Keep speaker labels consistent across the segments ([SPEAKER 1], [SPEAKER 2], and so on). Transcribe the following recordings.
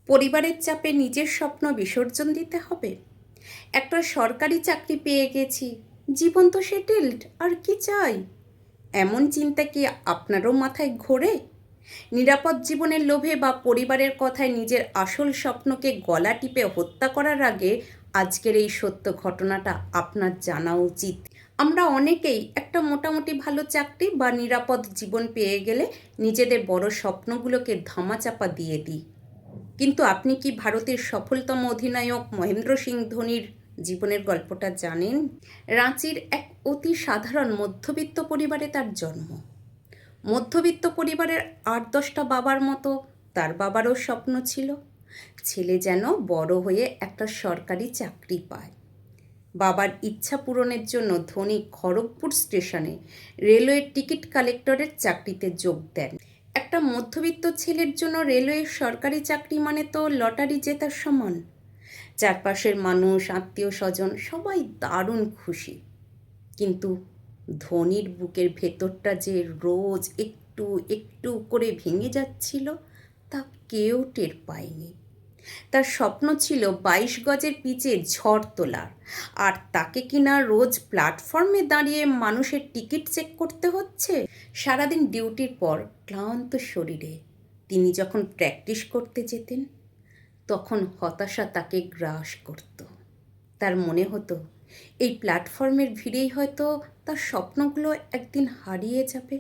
[SPEAKER 1] পরিবারের চাপে নিজের স্বপ্ন বিসর্জন দিতে হবে। একটা সরকারি চাকরি পেয়ে গেছি, জীবন তো সেটেলড, আর কি চাই? এমন চিন্তা কি আপনারও মাথায় ঘোরে? নিরাপদ জীবনের লোভে বা পরিবারের কথায় নিজের আসল স্বপ্নকে গলা টিপে হত্যা করার আগে আজকের এই সত্য ঘটনাটা আপনার জানা উচিত। আমরা অনেকেই একটা মোটামুটি ভালো চাকরি বা নিরাপদ জীবন পেয়ে গেলে নিজেদের বড় স্বপ্নগুলোকে ধামাচাপা দিয়ে দিই। কিন্তু আপনি কি ভারতের সফলতম অধিনায়ক মহেন্দ্র সিং ধোনির জীবনের গল্পটা জানেন? রাঁচির এক অতি সাধারণ মধ্যবিত্ত পরিবারে তার জন্ম। মধ্যবিত্ত পরিবারের ৮-১০টা বাবার মতো তার বাবারও স্বপ্ন ছিল ছেলে যেন বড় হয়ে একটা সরকারি চাকরি পায়। বাবার ইচ্ছা পূরণের জন্য ধোনি খড়গপুর স্টেশনে রেলওয়ের টিকিট কালেক্টরের চাকরিতে যোগ দেন। একটা মধ্যবিত্ত ছেলের জন্য রেলওয়ের সরকারি চাকরি মানে তো লটারি জেতার সমান। চারপাশের মানুষ, আত্মীয় স্বজন সবাই দারুণ খুশি। কিন্তু ধোনির বুকের ভেতরটা যে রোজ একটু একটু করে ভেঙে যাচ্ছিল তা কেউ টের পায়নি। তার স্বপ্ন ছিল ২২ গজের পিচে ঝড় তোলার, আর তাকে কিনা রোজ প্ল্যাটফর্মে দাঁড়িয়ে মানুষের টিকিট চেক করতে হচ্ছে। সারাদিন ডিউটির পর ক্লান্ত শরীরে তিনি যখন প্র্যাকটিস করতে যেতেন, তখন হতাশা তাকে গ্রাস করত। তার মনে হতো এই প্ল্যাটফর্মের ভিড়েই হয়তো তার স্বপ্নগুলো একদিন হারিয়ে যাবে।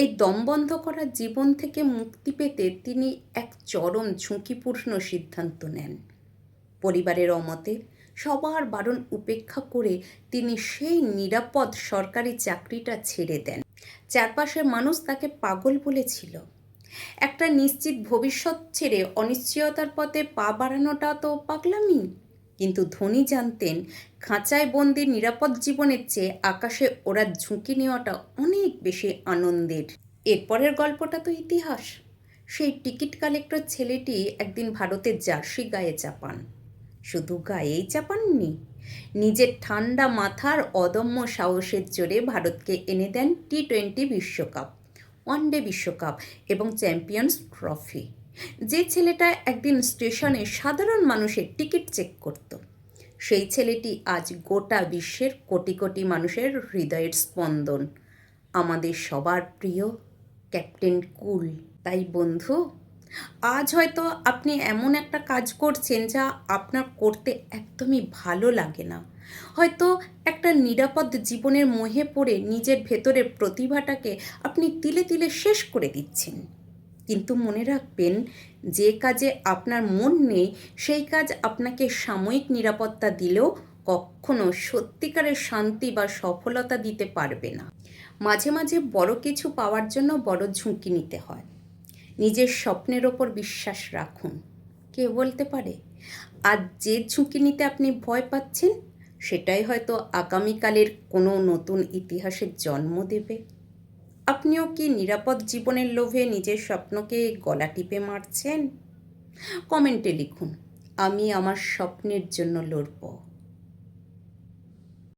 [SPEAKER 1] এই দমবন্ধ করা জীবন থেকে মুক্তি পেতে তিনি এক চরম ঝুঁকিপূর্ণ সিদ্ধান্ত নেন। পরিবারের অমতে সবার বারণ উপেক্ষা করে তিনি সেই নিরাপদ সরকারি চাকরিটা ছেড়ে দেন। চারপাশের মানুষ তাকে পাগল বলেছিল। একটা নিশ্চিত ভবিষ্যৎ ছেড়ে অনিশ্চয়তার পথে পা বাড়ানোটা তো পাগলামি। কিন্তু ধোনি জানতেন, খাঁচায় বন্দি নিরাপদ জীবনের চেয়ে আকাশে ওড়ার ঝুঁকি নেওয়াটা অনেক বেশি আনন্দের। এরপরের গল্পটা তো ইতিহাস। সেই টিকিট কালেক্টর ছেলেটি একদিন ভারতের জার্সি গায়ে চাপান। শুধু গায়েই চাপাননি, নিজের ঠান্ডা মাথার অদম্য সাহসের জোরে ভারতকে এনে দেন টি-20 বিশ্বকাপ, ওয়ানডে বিশ্বকাপ এবং চ্যাম্পিয়ন্স ট্রফি। যে ছেলেটা একদিন স্টেশনে সাধারণ মানুষের টিকিট চেক করত, সেই ছেলেটি আজ গোটা বিশ্বের কোটি কোটি মানুষের হৃদয়ের স্পন্দন, আমাদের সবার প্রিয় ক্যাপ্টেন কুল। তাই বন্ধু, আজ হয়তো আপনি এমন একটা কাজ করছেন যা আপনার করতে একদমই ভালো লাগে না। হয়তো একটা নিরাপদ জীবনের মোহে পড়ে নিজের ভেতরের প্রতিভাটাকে আপনি তিলে তিলে শেষ করে দিচ্ছেন। কিন্তু মনে রাখবেন, যে কাজে আপনার মন নেই সেই কাজ আপনাকে সাময়িক নিরাপত্তা দিলেও কখনো সত্যিকারের শান্তি বা সফলতা দিতে পারবে না। মাঝে মাঝে বড় কিছু পাওয়ার জন্য বড় ঝুঁকি নিতে হয়। নিজের স্বপ্নের ওপর বিশ্বাস রাখুন। কে বলতে পারে আজ যে ঝুঁকি নিতে আপনি ভয় পাচ্ছেন সেটাই হয়তো আগামীকালের কোনো নতুন ইতিহাসের জন্ম দেবে। আপনিও কি নিরাপদ জীবনের লোভে নিজের স্বপ্নকে গলা টিপে মারছেন? কমেন্টে লিখুন, আমি আমার স্বপ্নের জন্য লড়ব।